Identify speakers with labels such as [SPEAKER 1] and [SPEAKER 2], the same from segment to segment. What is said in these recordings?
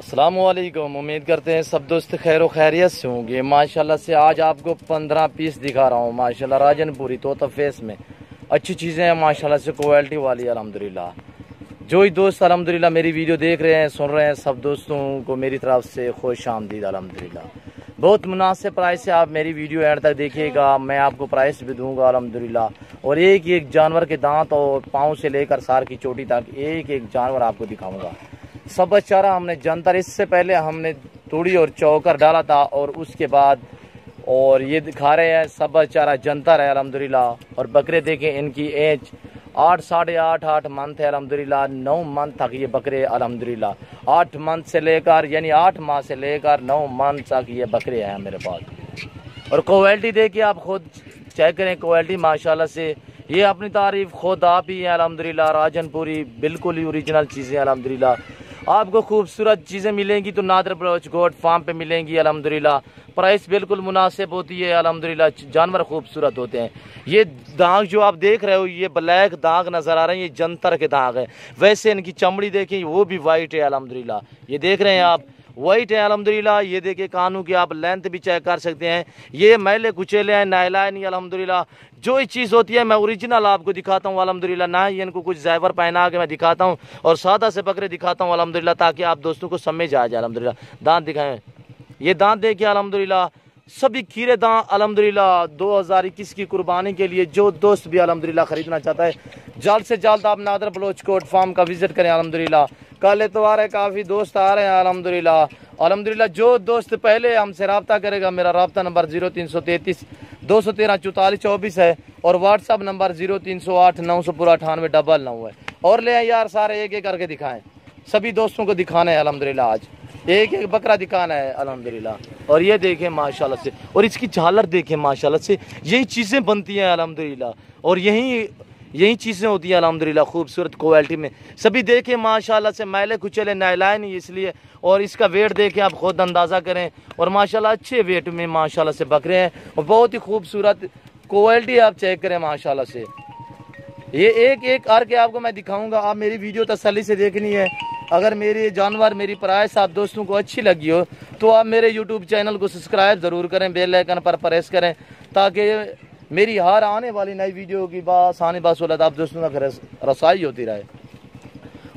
[SPEAKER 1] अस्सलामुअलैकुम। उम्मीद करते हैं सब दोस्त खैर व खैरियत से होंगे। माशाल्लाह से आज आपको 15 पीस दिखा रहा हूँ। माशाल्लाह राजनपुरी तोता फेस में अच्छी चीज़ें हैं माशाल्लाह से, क्वालिटी वाली अल्हम्दुलिल्लाह। जो ही दोस्त अल्हम्दुलिल्लाह मेरी वीडियो देख रहे हैं, सुन रहे हैं, सब दोस्तों को मेरी तरफ से खुश आमदीद अल्हम्दुलिल्लाह। बहुत मुनासिब प्राइस से आप मेरी वीडियो एंड तक देखिएगा, मैं आपको प्राइस भी दूंगा अल्हम्दुलिल्लाह। और एक एक जानवर के दांत और पाँव से लेकर सार की चोटी तक एक एक जानवर आपको दिखाऊंगा। सब चारा हमने जंतर, इससे पहले हमने तूड़ी और चौकर डाला था और उसके बाद और ये दिखा रहे हैं सब चारा जंतर है अल्हम्दुलिल्लाह। और बकरे देखें, इनकी एज 8 साढ़े 8 मंथ है अल्हम्दुलिल्लाह। 9 मंथ तक ये बकरे अल्हम्दुलिल्लाह, 8 मंथ से लेकर यानी 8 माह से लेकर 9 मंथ तक ये बकरे हैं मेरे पास। और क्वालिटी देखिए, आप खुद चेक करें क्वालिटी माशाल्लाह से। ये अपनी तारीफ खुद आप ही हैं अल्हम्दुलिल्लाह। राजनपुरी बिल्कुल ही ओरिजिनल चीज़ें अल्हम्दुलिल्लाह। आपको खूबसूरत चीज़ें मिलेंगी तो नादर बलोच गोट फार्म पे मिलेंगी अल्हम्दुलिल्लाह। प्राइस बिल्कुल मुनासिब होती है अल्हम्दुलिल्लाह। जानवर खूबसूरत होते हैं। ये दाग जो आप देख रहे हो, ये ब्लैक दाग नज़र आ रहे हैं, ये जंतर के दाग हैं। वैसे इनकी चमड़ी देखें, वो भी वाइट है अल्हम्दुलिल्लाह। ये देख रहे हैं आप, वाइट है अल्हम्दुलिल्लाह। ये देखिए कानों की आप लेंथ भी चेक कर सकते हैं। ये मैले कुचेले हैं, नायला नहीं अल्हम्दुलिल्लाह। जो ही चीज़ होती है मैं ओरिजिनल आपको दिखाता हूँ अल्हम्दुलिल्लाह। ना ही इनको कुछ ज़ेवर पहना के मैं दिखाता हूँ और सादा से बकरे दिखाता हूँ अल्हम्दुलिल्लाह, ताकि आप दोस्तों को समझ आ जाए अल्हम्दुलिल्लाह। दांत दिखाएं, ये दांत देखिए अल्हम्दुलिल्लाह, सभी खीरे दांत अल्हम्दुलिल्लाह। 2021 की कुर्बानी के लिए जो दोस्त भी अल्हम्दुलिल्लाह खरीदना चाहता है, जल्द से जल्द आप नादर बलोच कोट फार्म का विजिट करें अल्हम्दुलिल्लाह। कल एतवार है, काफ़ी दोस्त आ रहे हैं अल्हम्दुलिल्लाह। अल्हम्दुलिल्लाह जो दोस्त पहले हमसे रब्ता करेगा, मेरा रब्ता नंबर 0333 213 44 24 है और व्हाट्सअप नंबर 0308 998 है। और ले आए यार, सारे एक एक करके दिखाएं, सभी दोस्तों को दिखाना है अल्हम्दुलिल्लाह। आज एक एक बकरा दिखाना है अल्हम्दुलिल्लाह। और ये देखें माशाल्लाह से, और इसकी झालर देखें माशाल्लाह से। यही चीज़ें बनती हैं अल्हम्दुलिल्लाह और यही चीज़ें होती हैं अल्हम्दुलिल्लाह खूबसूरत क्वालिटी में। सभी देखें माशाल्लाह से, मैले कुचले नायलाए नहीं इसलिए। और इसका वेट देखें, आप खुद अंदाज़ा करें। और माशाल्लाह अच्छे वेट में माशाल्लाह से बकरे हैं और बहुत ही खूबसूरत क्वालिटी आप चेक करें माशाल्लाह से। ये एक एक करके आपको मैं दिखाऊंगा। आप मेरी वीडियो तसल्ली से देखनी है। अगर मेरे जानवर, मेरी प्राइस आप दोस्तों को अच्छी लगी हो तो आप मेरे यूट्यूब चैनल को सब्सक्राइब ज़रूर करें, बेल आइकन पर प्रेस करें, ताकि मेरी हर आने वाली नई वीडियो की आसानी बासुलत आप दोस्तों तक रसाई होती रहे।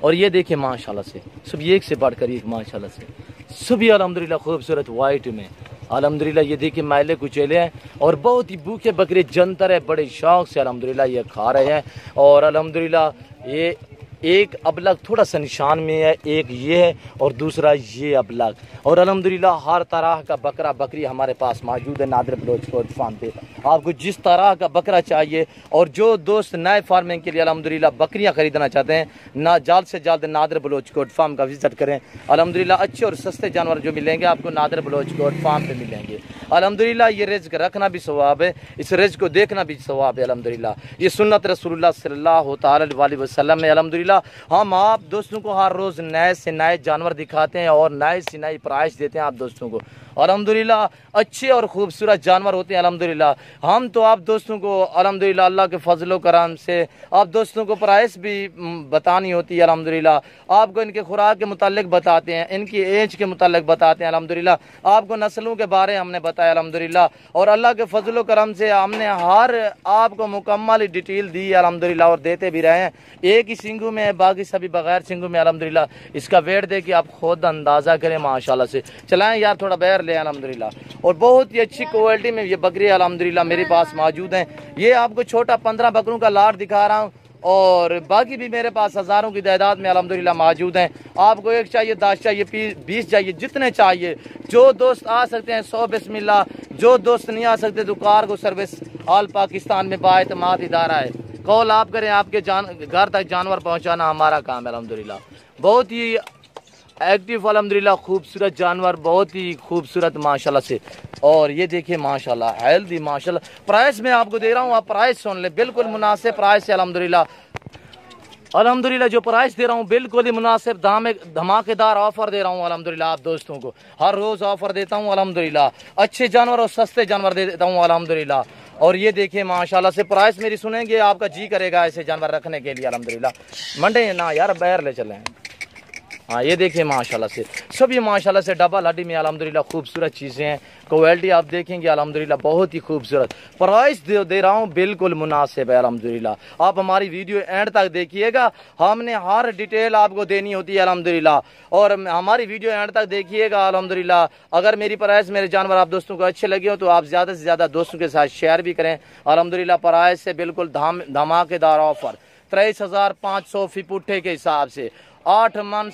[SPEAKER 1] और ये देखें माशाल्लाह से, सब एक से बढ़कर एक माशाल्लाह से, सभी अल्हम्दुलिल्लाह खूबसूरत वाइट में अल्हम्दुलिल्लाह। ये देखिए मैले कुचेले हैं और बहुत ही भूखे बकरे जंतर है, बड़े शौक से अल्हम्दुलिल्लाह ये खा रहे हैं। और अल्हम्दुलिल्लाह ये एक अबलग थोड़ा सा निशान में है, एक ये है और दूसरा ये अबलग। और अल्हम्दुलिल्लाह हर तरह का बकरा बकरी हमारे पास मौजूद है नादर बलोच कोट फार्म पे। आपको जिस तरह का बकरा चाहिए, और जो दोस्त नए फार्मिंग के लिए अल्हम्दुलिल्लाह बकरियां खरीदना चाहते हैं, ना जल्द से जल्द नादर बलोच कोट फार्म का विजिट करें अल्हम्दुलिल्लाह। अच्छे और सस्ते जानवर जो मिलेंगे आपको नादर बलोच कोट फार्म पे मिलेंगे अल्हम्दुलिल्लाह। ये रिज़्क़ रखना भी सवाब है, इस रिज़्क़ को देखना भी सवाब है अल्हम्दुलिल्लाह। ये सुन्नत रसूलुल्लाह सल्लल्लाहु अलैहि वसल्लम है अल्हम्दुलिल्लाह। हम आप दोस्तों को हर रोज़ नए से नए जानवर दिखाते हैं और नए से नई प्राइस देते हैं आप दोस्तों को अल्हम्दुलिल्लाह। अच्छे और ख़ूबसूरत जानवर होते हैं अल्हम्दुलिल्लाह। हम तो आप दोस्तों को अल्हम्दुलिल्लाह अल्लाह के फजल करम से आप दोस्तों को प्राइस भी बतानी होती है अल्हम्दुलिल्लाह। आपको इनके खुराक के मुतालिक बताते हैं, इनकी एज के मुतालिक बताते हैं अल्हम्दुलिल्लाह। आपको नस्लों के बारे हमने बताया अल्हम्दुलिल्लाह। और अल्लाह के फजल करम से हमने हर आपको मुकम्मल डिटेल दी है अल्हम्दुलिल्लाह और देते भी रहे हैं। एक ही सिंगू में है, बाकी सभी बगैर सिंगू में अल्हम्दुलिल्लाह। इसका वेट देखिए, आप खुद अंदाज़ा करें माशाल्लाह से। चलाएं यार, थोड़ा बैर ले अल्हम्दुलिल्लाह। और बहुत ही अच्छी क्वालिटी में ये बकरी अल्हम्दुलिल्लाह मेरे पास मौजूद हैं। ये आपको छोटा 15 बकरों का लाट दिखा रहा हूँ और बाकी भी मेरे पास हज़ारों की तादाद में अल्हम्दुलिल्लाह मौजूद हैं। आपको एक चाहिए, 10 चाहिए, 20 चाहिए, जितने चाहिए। जो दोस्त आ सकते हैं 100 बिस्मिल्लाह, जो दोस्त नहीं आ सकते तो कार्गो सर्विस ऑल पाकिस्तान में बाएतमाद इदारा है। कॉल आप करें, आपके घर तक जानवर पहुँचाना हमारा काम है अल्हम्दुलिल्लाह। बहुत ही एक्टिव अल्हम्दुलिल्लाह, खूबसूरत जानवर, बहुत ही खूबसूरत माशाल्लाह से। और ये देखिए माशाल्लाह हेल्दी माशाल्लाह। प्राइस मैं आपको दे रहा हूँ, आप प्राइस सुन ले, बिल्कुल मुनासिब प्राइस है अल्हम्दुलिल्लाह। अल्हम्दुलिल्लाह जो प्राइस दे रहा हूँ बिल्कुल ही मुनासिब, धमाकेदार ऑफर दे रहा हूँ अल्हम्दुलिल्लाह। आप दोस्तों को हर रोज़ ऑफर देता हूँ अल्हम्दुलिल्लाह। अच्छे जानवर और सस्ते जानवर दे देता हूँ अल्हम्दुलिल्लाह। और ये देखिए माशाल्लाह से, प्राइस मेरी सुनेंगे आपका जी करेगा ऐसे जानवर रखने के लिए अल्हम्दुलिल्लाह। मंडे ना यार, बैर ले चले हाँ ये देखिए माशाल्लाह से सभी माशाल्लाह से डबल हड्डी में अल्हम्दुलिल्लाह खूबसूरत चीज़ें हैं। क्वालिटी आप देखेंगे अल्हम्दुलिल्लाह बहुत ही खूबसूरत। प्राइस दे रहा हूँ बिल्कुल मुनासिब है अल्हम्दुलिल्लाह। आप हमारी वीडियो एंड तक देखिएगा, हमने हर डिटेल आपको देनी होती है अल्हम्दुलिल्लाह। और हमारी वीडियो एंड तक देखिएगा अल्हम्दुलिल्लाह। अगर मेरी प्राइस मेरे जानवर आप दोस्तों को अच्छे लगे हो तो आप ज़्यादा से ज़्यादा दोस्तों के साथ शेयर भी करें अल्हम्दुलिल्लाह। प्राइस से बिल्कुल धमाकेदार ऑफर 23,500 फी पुट्ठे के हिसाब से 8 मंथ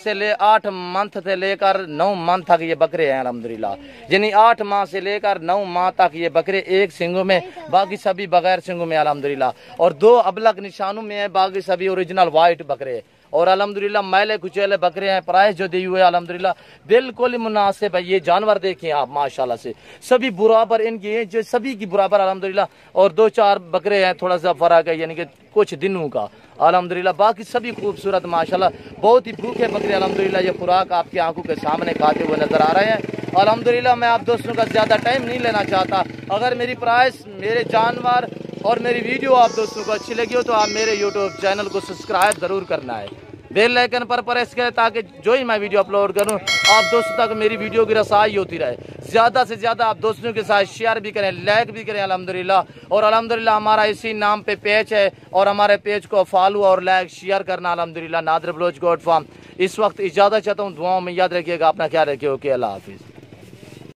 [SPEAKER 1] से लेकर 9 मंथ तक ये बकरे हैं अल्हम्दुलिल्लाह। यानी 8 माह से लेकर 9 माह तक ये बकरे एक सिंगों में, बाकी सभी बगैर सिंगों में अल्हम्दुलिल्लाह। और 2 अबलग निशानों में है, बाकी सभी ओरिजिनल वाइट बकरे और अल्हम्दुलिल्लाह मैले कुचेले बकरे हैं। प्राइस जो दी हुए अल्हम्दुलिल्लाह बिल्कुल मुनासिब है। ये जानवर देखें आप माशाल्लाह से सभी बराबर इनकी है, जो सभी की बराबर अल्हम्दुलिल्लाह। और 2-4 बकरे हैं थोड़ा सा फर्क है यानी कि कुछ दिनों का अल्हम्दुलिल्लाह, बाकी सभी खूबसूरत माशाल्लाह। बहुत ही भूखे बकरे अल्हम्दुलिल्लाह। ये खुराक आपकी आंखों के सामने खाते हुए नजर आ रहे हैं अल्हम्दुलिल्लाह। मैं आप दोस्तों का ज़्यादा टाइम नहीं लेना चाहता। अगर मेरी प्राइस, मेरे जानवर और मेरी वीडियो आप दोस्तों को अच्छी लगी हो तो आप मेरे यूट्यूब चैनल को सब्सक्राइब ज़रूर करना है, बेल आइकन पर प्रेस करें ताकि जो ही मैं वीडियो अपलोड करूं आप दोस्तों तक मेरी वीडियो की रसाई होती रहे। ज़्यादा से ज़्यादा आप दोस्तों के साथ शेयर भी करें, लाइक भी करें अल्हम्दुलिल्लाह। और अल्हम्दुलिल्लाह हमारा इसी नाम पे पेज है और हमारे पेज को फॉलो और लाइक शेयर करना अल्हम्दुलिल्लाह। Nadir Baloch goat farm. इस वक्त इजाज़त चाहता हूँ, दुआओं में याद रखिएगा, अपना ख्याल रखिए। ओके, अल्लाह हाफिज़।